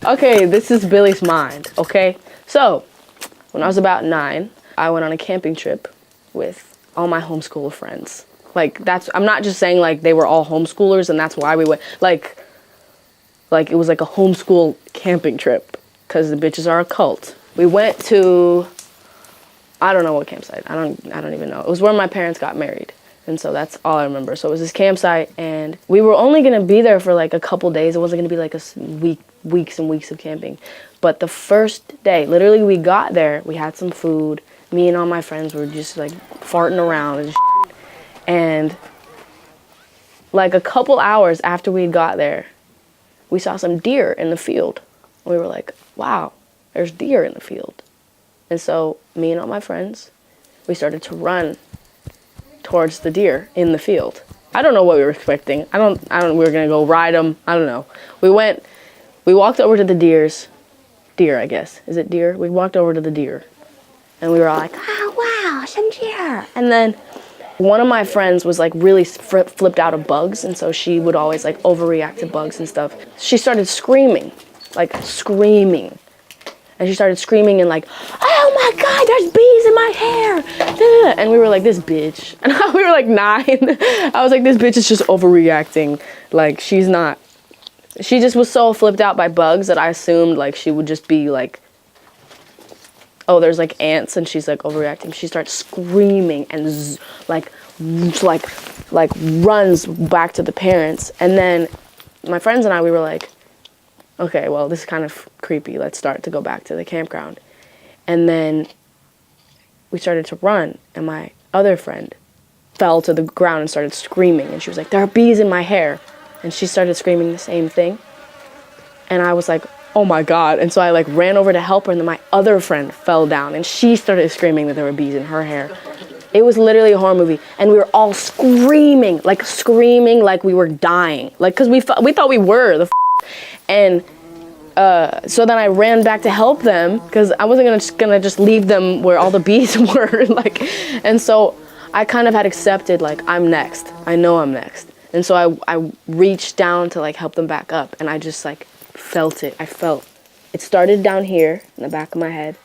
Okay, this is Billy's mind, okay? So, when I was about 9, I went on a camping trip with all my homeschooler friends. Like, I'm not just saying, like, they were all homeschoolers and that's why we went, like it was like a homeschool camping trip, because the bitches are a cult. We went to, I don't know what campsite, I don't even know. It was where my parents got married. And so that's all I remember. So it was this campsite, and we were only gonna be there for like a couple days. It wasn't gonna be like a weeks and weeks of camping. But the first day, literally we got there, we had some food. Me and all my friends were just like farting around and shit. And like a couple hours after we got there, we saw some deer in the field. We were like, wow, there's deer in the field. And so me and all my friends, we started to run towards the deer in the field. I don't know what we were expecting. We were gonna go ride them. I don't know. We walked over to the deer, I guess. Is it deer? We walked over to the deer and we were all like, oh wow, some deer. And then one of my friends was like really flipped out of bugs. And so she would always like overreact to bugs and stuff. She started screaming. And she started screaming and like, oh my God, there's bees in my hair. And we were like, this bitch. And we were like 9. I was like, this bitch is just overreacting. Like, she just was so flipped out by bugs that I assumed like she would just be like, oh, there's like ants and she's like overreacting. She starts screaming and like runs back to the parents. And then my friends and I, we were like, okay, well, this is kind of creepy. Let's start to go back to the campground. And then we started to run, and my other friend fell to the ground and started screaming. And she was like, there are bees in my hair. And she started screaming the same thing. And I was like, oh my God. And so I like ran over to help her, and then my other friend fell down, and she started screaming that there were bees in her hair. It was literally a horror movie. And we were all screaming like we were dying. Like, because we thought we were, and so then I ran back to help them because I wasn't gonna just leave them where all the bees were. Like, and so I kind of had accepted like I'm next. I know I'm next. And so I reached down to like help them back up, and I just like felt it. It started down here in the back of my head,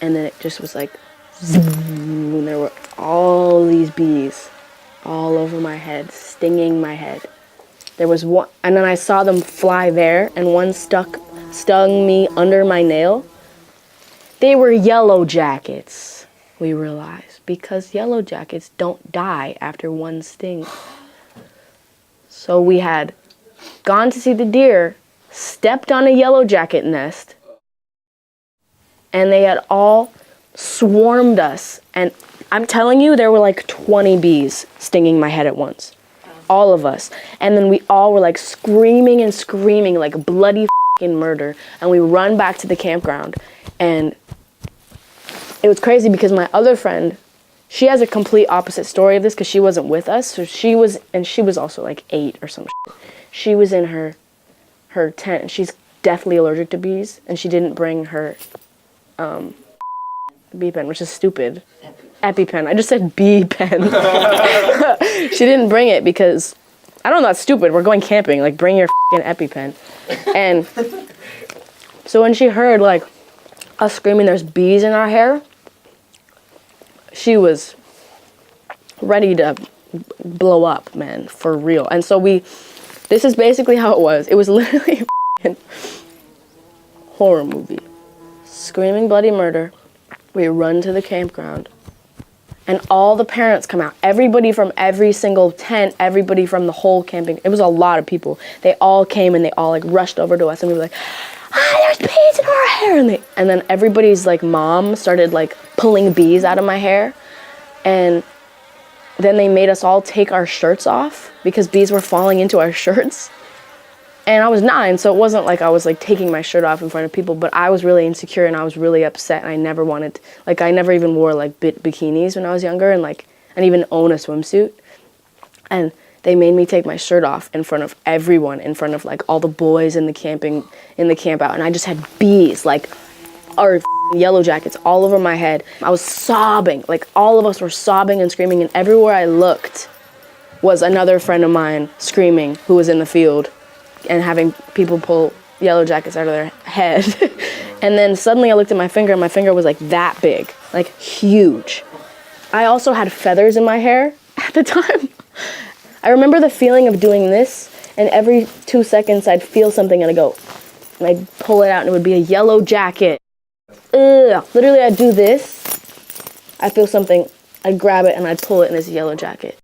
and then it just was like zoom, and there were all these bees all over my head, stinging my head. There was one, and then I saw them fly there, and one stung me under my nail. They were yellow jackets, we realized, because yellow jackets don't die after one sting. So we had gone to see the deer, stepped on a yellow jacket nest, and they had all swarmed us. And I'm telling you, there were like 20 bees stinging my head at once. All of us. And then we all were like screaming and screaming like bloody fucking murder. And we run back to the campground. And it was crazy because my other friend, she has a complete opposite story of this because she wasn't with us. So she was also like 8 or some shit. She was in her tent, and she's deathly allergic to bees, and she didn't bring her bee pen, which is stupid. EpiPen. I just said bee pen. She didn't bring it because, I don't know, that's stupid. We're going camping. Like, bring your f***ing EpiPen. And so when she heard, like, us screaming there's bees in our hair, she was ready to blow up, man, for real. And so this is basically how it was. It was literally a horror movie. Screaming bloody murder. We run to the campground. And all the parents come out. Everybody from every single tent, everybody from the whole camping. It was a lot of people. They all came and they all like rushed over to us, and we were like, there's bees in our hair. And then everybody's like mom started like pulling bees out of my hair. And then they made us all take our shirts off because bees were falling into our shirts. And I was 9, so it wasn't like I was like taking my shirt off in front of people, but I was really insecure and I was really upset, and I never wanted, like I never even wore like bikinis when I was younger, and like I didn't even own a swimsuit. And they made me take my shirt off in front of everyone, in front of like all the boys in the camp out, and I just had bees, like our yellow jackets all over my head. I was sobbing, like all of us were sobbing and screaming, and everywhere I looked was another friend of mine screaming who was in the field and having people pull yellow jackets out of their head. And then suddenly I looked at my finger, and my finger was like that big, like huge. I also had feathers in my hair at the time. I remember the feeling of doing this, and every 2 seconds I'd feel something and I'd go, and I'd pull it out and it would be a yellow jacket. Ugh. Literally I'd do this, I'd feel something, I'd grab it and I'd pull it and it's a yellow jacket.